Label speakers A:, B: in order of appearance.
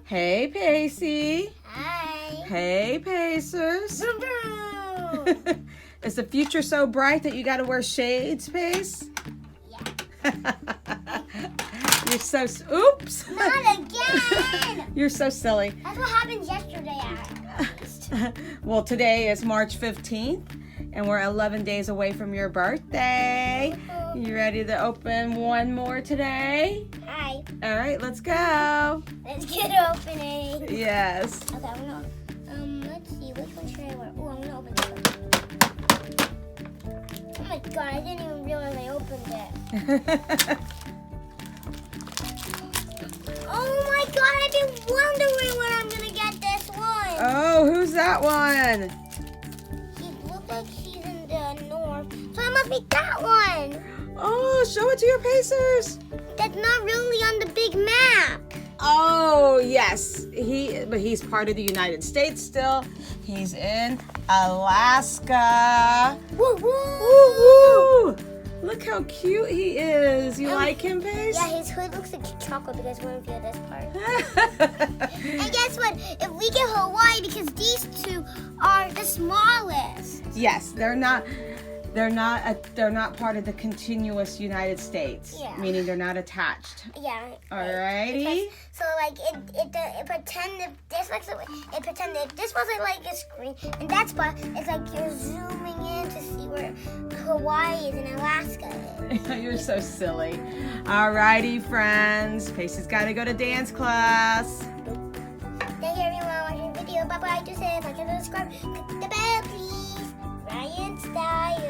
A: Hey, Pacie.
B: Hi.
A: Hey, Pacers.
B: Vroom, vroom.
A: Is the future so bright that you got to wear shades, Pace?
B: Yeah.
A: You're so... Oops.
B: Not again.
A: You're so silly.
B: That's what happened yesterday at least.
A: Well, today is March 15th, and we're 11 days away from your birthday. You ready to open one more today?
B: Hi.
A: All right, let's go.
B: Let's get opening.
A: Yes.
B: Okay, I'm gonna, let's see, which one should I wear? Oh, I'm gonna open this one. Oh my god, I didn't even realize I opened it. Oh my god, I've been wondering when I'm gonna get this one.
A: Oh, who's that one?
B: She looks like she's in the north, so it must be that one.
A: Oh, show it to your Pacers.
B: That's not really on the big map.
A: Oh, yes. But he's part of the United States still. He's in Alaska.
B: Woo woo!
A: Woo woo! Look how cute he is. You like him, Pace?
B: Yeah, his hood looks like chocolate because we're gonna feel this part. And guess what? If we get Hawaii, because these two are the smallest.
A: Yes, they're not part of the continuous United States.
B: Yeah.
A: Meaning they're not attached.
B: Yeah.
A: Alrighty.
B: So like it pretend if this looks it pretend if this wasn't like a screen and that's why it's like you're zooming in to see where Hawaii is and Alaska is.
A: You're so silly. Alrighty, friends. Pacey's got to go to dance class.
B: Thank you everyone for watching the video. Bye bye. Just say like and subscribe. Click the bell, please. Ryan style.